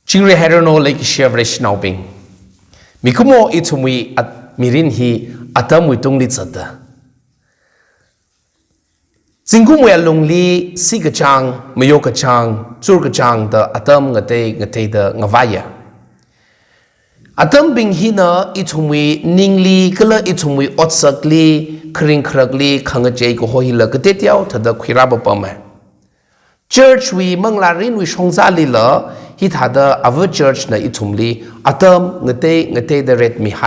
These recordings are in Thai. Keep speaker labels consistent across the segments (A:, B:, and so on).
A: จิงเรฮันโนเลยกิเชียร์เรชนาวบิงมิคุโมอิทุมีมิรินฮีอัตมุยตุงลิจัดจิงคุมวยลงลีสิกจังมโยกจังจูกจังเดอัตมงเตเดงวายอัตมบิงฮีนะอิทุมีนิงลีก็เลยอิทุมีอดสักลีคริงครักลีขังเจก็หอยละก็เตียวทัดคุยรับปะมั้ย Church วีมังลารินวิชงซาลีละฮิตาดอเวอร์ Church นะอิทุมลีอัตมงเตเดเรดมีไฮ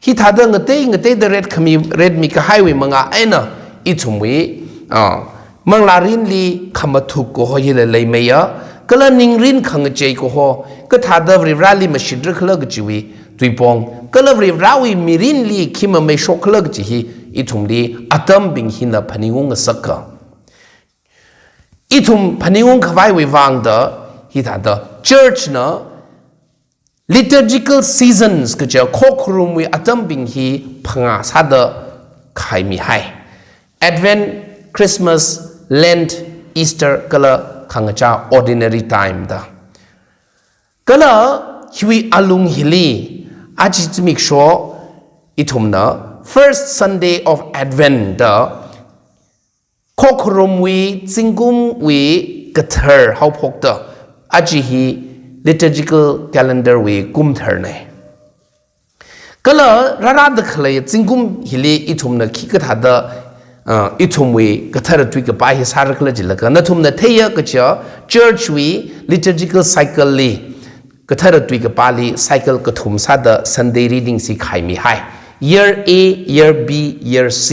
A: ฮิตาดงเตเดเรดขมีเรดมีก็ไฮวิมังอาเอนะอิทุมวีมังลารินลีขมาทุกก็หอยละเลยไม่ยะก็เลยนิงรินขังเจก็หอก็ทาดริราลีมาชิดรึกเลิกจีวีตุยปองก็เลยริราวีมิรินลีคิมาไม่ชกเลิกจีฮีอิทุมลีอัตมบิงฮินะพนิงงสักกะอิทุมพนิงงขวายวิวังเดอฮิตาเดอ Church นะ liturgical seasons ก็จะโคกรุมวิอัตมบิงฮีพังอาซาเดอใครมีให้ Advent Christmas Lent Easter ก็เลยขังจ้า ordinary time เดอก็เลยฮิวิอาลุงฮิลีอาจจะมีชัวอิทุมนะ First Sunday of Advent เดอโคกรุมวิจิงกุมวิกระเทอร์เขาพกเดออาจจะฮี liturgical calendar วิกุมเทอร์เนี่ยก็เลยราดเคลยจิงกุมฮิลีอิทุมนะคิดกระทาเดอิทุมวิกระเทอร์ตุยกับไปฮิสาร์เคลจิลกันนั่นทุมนะเทียก็จะ church วิ liturgical cycle ลีกระเทอร์ตุยกับไปลี cycle กระทุมซาเด Sunday reading สิใครมีให้ year A year B year C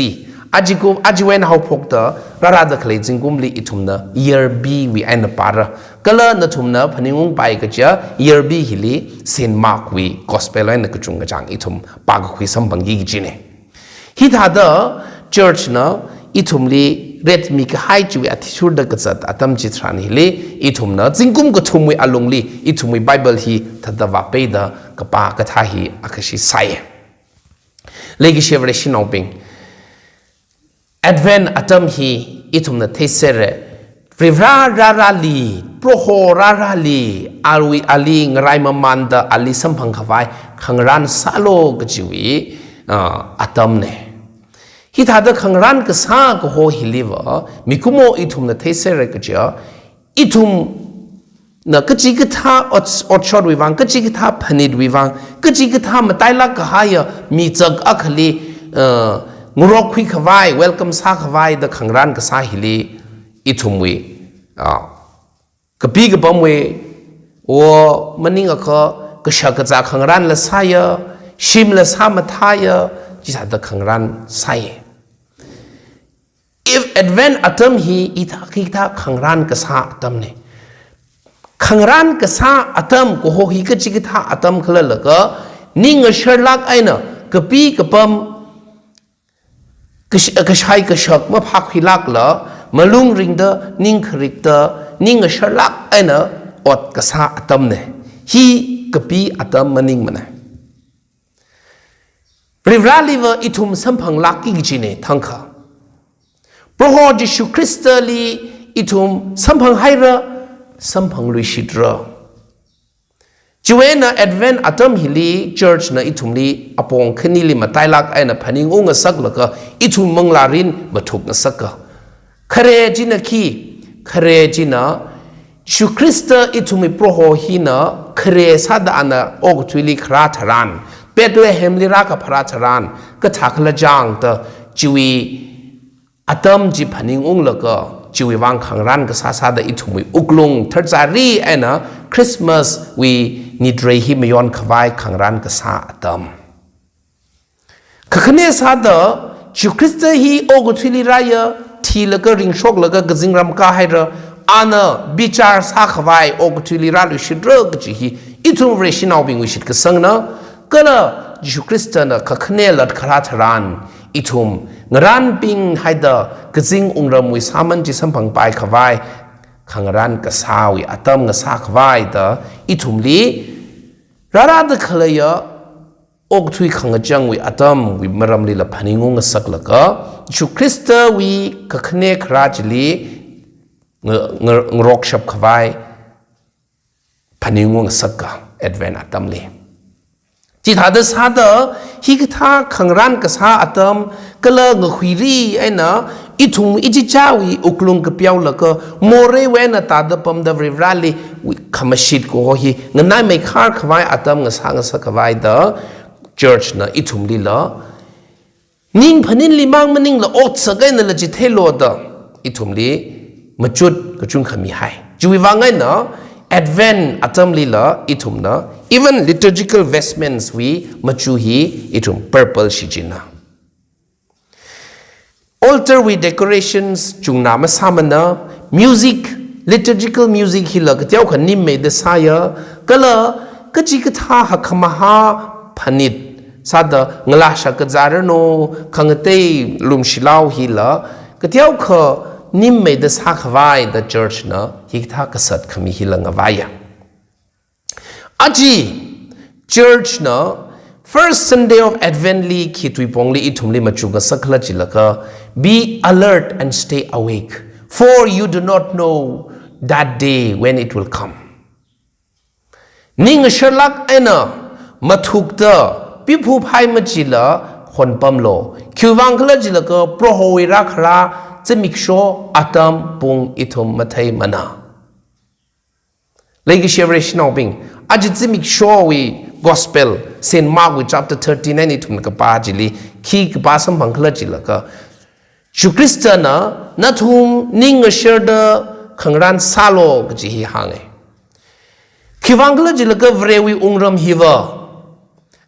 A: อาจิเวนเขาพกเตอราดเคลยจิงกุมลีอิทุมนะ year B วิอันปาระก็เลยนั่นทุมนะพนิงงไปก็จะ year B ฮิลีเซนมาร์กวิ gospel นั่นก็จุงกระจังอิทุมปากคุยสัมบังยีกินเนฮิตาเดอ church นะอิทุมลีเรดมีก็ให้จีวิอธิชุดก็จัดอัตมจิตรานิฮิลีอิทุมนะจิงกุมก็ทุมวิอลงลีอิทุมวิไบเบิลฮีทัดว่าเปย์เดก็ปากก็ท่าฮีอาคชิไซเลกิเชฟเรชินองปิงAdvent atam hi itum na tesere rivra rarali proho rarali alwi ali ngrai mamanda ali sampang khawai khangran salo gjiwi atam ne hi thada khangran ka sa ko ho hiliwa mikumo itum na tesere gja itum na kachi ka tha otshor wiwang kachi ka tha phanid wiwang kachi ka tha matai la ka haya mi chak akhliงรกคุยขวาย welcome ซาขวายเดขังร้านก็ซาฮิลีอิทุมวีกปีกปมวีโอ้มันนี่ก็ชักจะขังร้านละซายชิมละซามาทายจิตาเดขังร้านซาย if advent atam hi ita kitaขังร้านก็ซาatamเนี่ยขังร้านก็ซาatamก็โหฮิก็จิกตาatamขลังละก็นิ่งเฉลักไอ้เนาะกปีกปมก็ใช้ก็ชักมาพักพิลักละมาลุงริงเดนิ่งคริกเดนิ่งฉลักไอ้เนออดกษาอัตมเนี่ยฮีกปีอัตมมันนิ่งมันเนี่ยริวราลิเวออิทุมสัมพังลักกิจิเนทั้งข้าพระโฮจิชูคริสต์ลีอิทุมสัมพังไฮระสัมพังลุยชิดระจีเวนะ Advent อัตมฮิลี Church นะอิทุมลีอปองขึ้นนี่ลิมาไตลักไอ้นะพันิงองค์สักละก็อิทุมมังลารินมาถูกสักก็คาเรจินะคีคาเรจินะชูคริสต์อิทุมิโปรโฮฮีนะคาเรสัดอันนะออกทุลิคราธรานเป็ดเวเฮมลิรักพระธรานก็ถักละจังเตจีวีอัตมจีพันิงองค์ละก็จีวีวางขังรันก็ซาดอิทุมิอุกลุงทัดจารีไอ้นะคริสต์มาสวีนิดเรฮิมยอนขวายขังรันก็ซาอัตมข้าเนี่ยซาดจูคริสต์ฮีโอกุทิลิรายทีละก็ริงโชกละก็กจิงรำกาให้เราอันบิจารซาขวายโอกุทิลิราลุชิดเรกจีฮีอิทุมเรชินเอาบิงวิชิตก็สังนะก็ละจูคริสต์นะข้าเนี่ยลัดคราธรานอิทุมงรันปิงให้เดกจิงองรำวิสามันจิสัมพังไปขวายขังรันก็สาวิอัตมก็สาขวายเดอิทุมลีราดเคลยอกทุยขังจังวิอัตมวิมรำลีละพันิงงสักละก็จูคริสต์วิกขเนคราจลีงรกชับขวาย พันงวงสักกะเอ็ดเวนอัตมลีจิตหาเดสฮาเดอฮิกท่าขังรันกษาอัตมก็เลยงคุยรีไอ้เนาะอีทุ่มอีจิจ้าวีอุกลุงกับเปียวแล้วก็โมเรเวนตาดปมเดวริราลีขมาชิดก็ฮีเงินนายไม่ขาดขวายอัตมเงสางสักขวายเดอ church นะอีทุ่มลีละนิ่งพันินลิมังมันนิ่งละอดสักไงนั่นละจิตเฮโลเดออีทุ่มลีมาจุดก็จุงขมีให้จูวิวังไงเนาะAdvent atam lila itum na even liturgical vestments we machuhi itum purple shijina altar we decorations chungna masamana music liturgical music hila ktiaw khanim me de saya kala kachi katha hakamaha phanit sada ngla sha ka zarano khangate lumshilaw hila ktiaw kha nim me the sakhwai the church na hiktha kasat khami hilanga vaya aji church na first Sunday of Advent li khitui pongli ithumli machuga sakla chilaka be alert and stay awake for you do not know that day when it will come ning sherlak ena mathukta pipu phai machila khonpamlo khiwang khla chilaka prohoira kharaจะมิกโชอัตมปุงอิทุมมาไทยมานาเลยก็เชื่อเรื่องนอบิงอาจจะมิกโชวี gospel เซนมาร์กวิ chapter 39อิทุมกับปาจิลีขี้กับปาสัมพังคลจิลก็ชูคริสเตียนนัทหุมนิ่งเชื่อเดขังรันซาโลกจิฮิฮังเอขี้วังคลจิลก็เวรวีองรำฮิว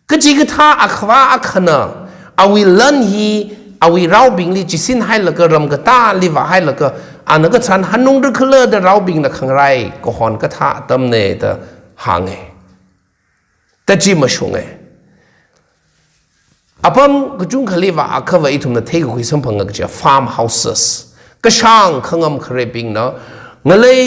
A: ก็จิกท่าอักวาอักขณะอาวิลันฮีอาวิเราบิงลีจิสินให้ละก็รำกตาลิวะให้ละก็อันนั้นก็ฉันฮันนุ่งดึกเลอเดเราบิงนักขังไรก็หอนก็ท่าตำเนตหางเอแต่จีมาชงเออาพมก็จุงขลิวะอาควะอีทุมนัทเทกคุยสัมพังก็จะ farm houses ก็ช่างขังอมคเรบิงเนาะเงเลย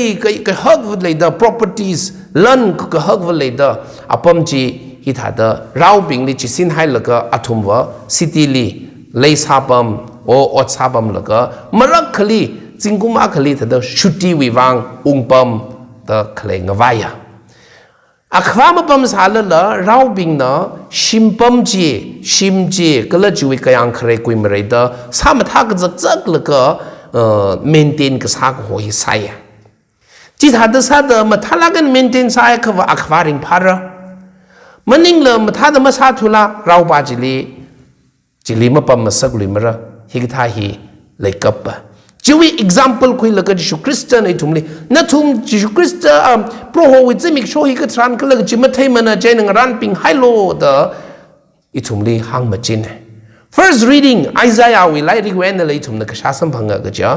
A: ก็ฮักวันเลยเดอ properties ลันก็ฮักวันเลยเดออาพมจีฮิตาเดอเราบิงลีจิสินให้ละก็อาทุมวะซิตี้ลีเลยซาบัมโออดซาบัมแล้วก็มรักขลีจิงกุมาขลีแต่เดชุตีวิวังอุงปัมเดขเลงวายาอักวามปัมสาลละเราบิงเนาะชิมปัมจีชิมจีก็เลยจุวิกยังเครกุยมเรเดสามทักจักแล้วก็maintain ก็สากหัวหิสายจิตหัดสาเดมาทัลลักัน maintain สายก็ว่าอักวาริงพาระมันนิ่งเลยมาทัดมาสาธุละเราบาจิลีจิลิมาปั๊มมาสักลิมระฮิกท่าฮีเลยกับปะจิวิ example คุยแล้วก็จิชูคริสเตียนไอ้ทุ่มเลยนั่นทุ่มจิชูคริสเตียนโปรโฮวิจิมิกโชฮิกทรานก็เลยจิมาเทมันใจหนึ่งรันปิงไฮโลเดอไอ้ทุ่มเลยหังมาจิน first reading Isaiah วิไลริเวนเลยไอ้ทุ่มนักชาสัมพังก็จะ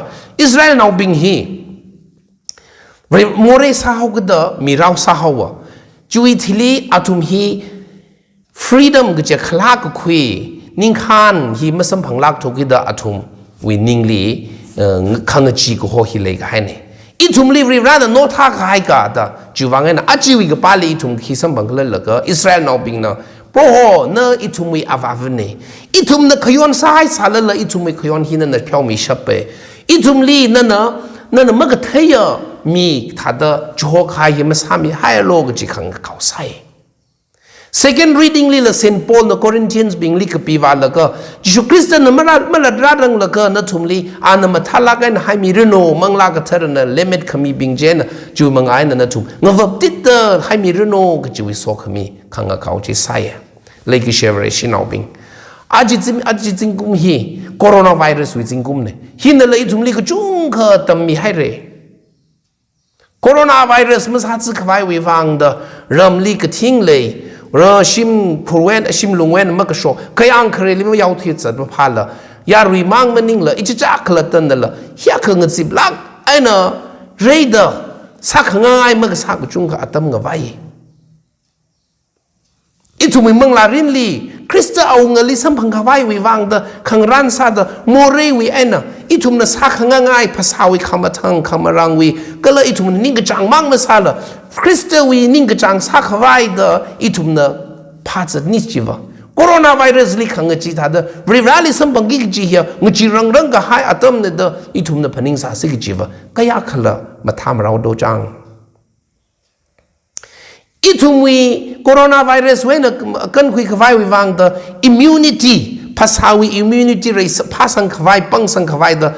A: อิสราเอลนาบิงฮีโมเรสาฮาวก็เดอมีเราสาฮาวจิวิทิลีอาทุ่มฮี freedom ก็จะคลาก็คุยนิ่งขันฮีมาสัมผัสลักทุกิดาอัตุมวินิ่งลีขังจีก็หัวฮิเลกให้เนี่ยอีทุมลีรีร้านโนท่าขายกาดาจูวังเงินอาจีวิกปาลีอีทุมฮีสัมผัสเลยก็อิสราเอลนาบิงนะโปรโหเนออีทุมวิอาวาฟเนอีทุมนักขยอนสายสารละอีทุมวิขยอนฮีนั่นเพียวมีชับเปอีทุมลีนั่นมักเทียมีทัดจูฮกายมาสามีให้โลกจีขังเขาใส่ second reading ลีละเซนปอลใน Corinthians บิงลีกับปีวาละก็จิชูคริสต์นั่นมาละรังละก็นั่นทุ่มลีอันนั้นมาทัลลักันให้มีเรื่องโนมังลากระเทอร์นั่นเลมิตขมีบิงเจนจูมังไอ้นั่นทุ่มงาวับติดให้มีเรื่องโนก็จูวิโซขมีขังเขาจีใส่เลยกิเชเวอร์ชินเอาบิงอาจิจิงกุมฮีโคโรนาไวรัสวิจิงกุมเนี่ยฮีนั่นเลยทุ่มลีก็จุงเขาตั้มมีให้เร่โคโรนาไวรัสมันสัตว์สกายวิวังเดอรำลีก็ทิ้งเลยรอชิมผู้เวนชิมลุงเวนมักโชขยังเคยลิมยาวที่จัดมาพาละยารุยมังมันนิ่งละอิจฉาขลัดตันละเฮียขเงินสิบลักไอ้เนาะเรเดอร์สักง่ายมักสักจุงกับอัตมกับไว้อีทุมิมังลารินลีคริสต์เอาเงินลิสัมพังกับไว้วิวังเดอขังรันซาเดอโมเรวิไอ้เนาะอีทุมน่ะสักง่ายภาษาวิคำมาทังคำมารังวิก็เลยอีทุมนิ่งกระจังมังมาซาละคริสต์วินิ่งกระจังสักไว้เดออีทุมน่ะพาจะนิจิวะโคโรนาไวรัสลิขังเงจิตาเดอริวาลิสัมพังกิจิเฮียเงจิรังก็หายอัตมเนี่ยเดออีทุมน่ะพนิงสาสิกิจิวะก็ยากขละมาทำเราโดจัง อีทุมีโคโรนาไวรัสเว้นกันคุยขวายวิวังเดอ immunity ภาษาวิ immunity เรสภาษาขวายปังสังขวายเดอ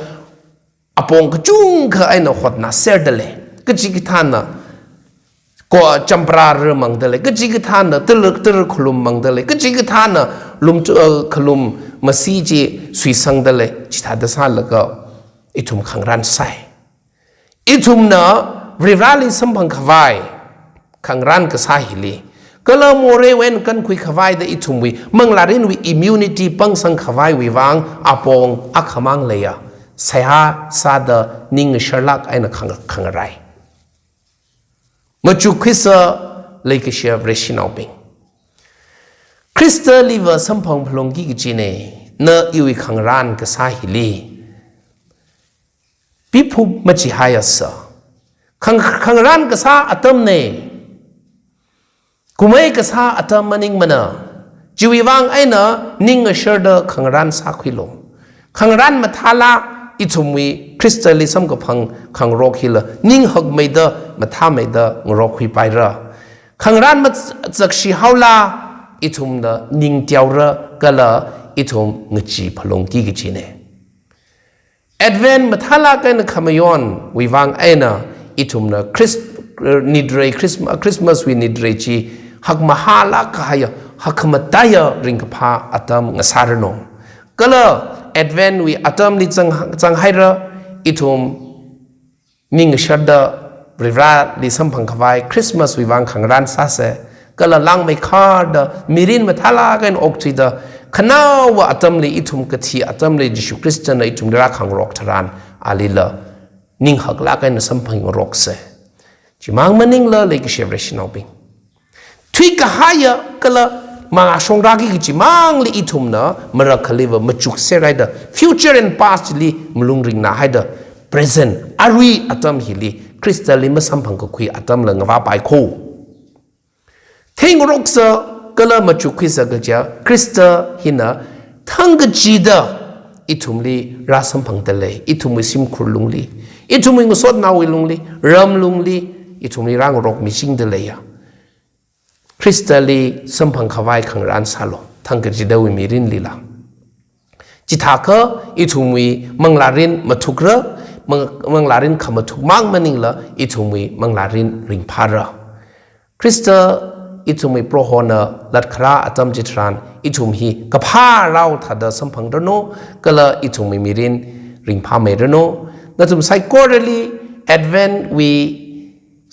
A: อปงกจุงขไอ้นขดน่ะเสียดเลยก็จิกท่านน่ะก็จำปราเรื่องมังเดเลยก็จิกท่านน่ะตลึกขลุมมังเดเลยก็จิกท่านน่ะลุมขลุมมาซีจีสุยสังเดเลยจิตาเดสานแล้วก็อีทุมขังรันใส่อีทุมน่ะริราลิสัมพังขวายขังรันก็สาหิลีก็เลยโมเรเวนกันคุยขวายได้อีทุมวิมังลารินวิ immunity ปังสังขวายวิวังอปงอักขมังเลยอะใส่ฮาซาเดนิ่งเชลักไอ้น่ะขังไรมาจุคริสเลยก็เชื่อเรชินาบิงคริสเตอร์ลิเวอร์สัมพังพลงกิกจีเน่เนออีวิขังรันก็สาหิลีปีพุบมาจิหายสขังรันก็สาอัตมเน่กุมเอก็สาอัตมมันนิ่งมันจีวิวังไอ้น่ะนิ่งเชอเดขังรันสาควิโลขังรันมาทาลาอีทุมวีคริสเตอลิซัมกับขังโรคฮิลนิ่งหักไม่เดอมาท่าไม่เดอโรคฮิไปเรขังรันมาจากชิฮาวลาอีทุมเดนิ่งเดียวเรก็ละอีทุมงจีพลงกีกิจีเนเอ็ดเวนมาทาลากันขมายอนวิวังไอ้น่ะอีทุมเดคริสนิดเรคริสต์มาสวินิดเรจีหักมาฮาลากายหักมาตายริงกับพาอัตมงสารโนก็ละเอ็ดเวนวิอัตมลิจังไฮระอีทุมนิ่งชัดเดอริราลิสัมพังขวายคริสต์มาสวิวังขังรันซาเซก็ละลังไม่ขาดมิรินมาทาลากันออกทีเดขณะว่าอัตมลิอีทุมกทีอัตมลิยิสุคริสต์ในอีทุมรักขังรอกทรานอาลีละนิ่งหักลากันสัมพังรอกเซจิมังมันนิ่งละเลยก็เชื่อเรชินาบิงทุยกหายก็ละมาชงรักกิจิมังลิอีทุมนะมารักลิวมาจุกเซไรเดอ future and past ลิมลุงริงนาให้เดอ present อารีอัตมฮิลิคริสต์ลิมาสัมพังก็คุยอัตมละงว่าไปคู่ทิ้งรกเซก็ละมาจุกคริสต์ก็จะคริสต์ฮินะทั้งกจีเดออีทุมลีราสัมพังเตเลยอีทุมวิสิมครุลุงลีอีทุมวิงสดนาวิลุงลีรำลุงลีอีทุมลีร่างรกมิชิงเตเลยคริสต์ลีสัมพังขวายขังรันซาโลทั้งกจีเดวิมิรินลีละจิตาก็อีทุมวิมังลารินมาทุกเรมังลารินขมาทุกมังมันนิงละอีทุมวิมังลารินริงพาระคริสต์อีทุมวิโปรโฮนาลัดคราอัตมจิตรานอีทุมฮีกับพาเราถ้าเดสัมพังเรโนก็ละอีทุมวิมิรินริงพาเมเรโนนั่นทุมไซโคเรลีแอดเวนวี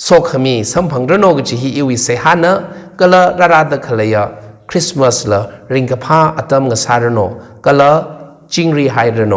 A: โซขมีสัมพังเรโนก็จะฮีอีวิเซฮานะก็ละราดขเลยคริสต์มาสละริงกับพาอัตมกษารโนก็ละจิงรีไฮเรโน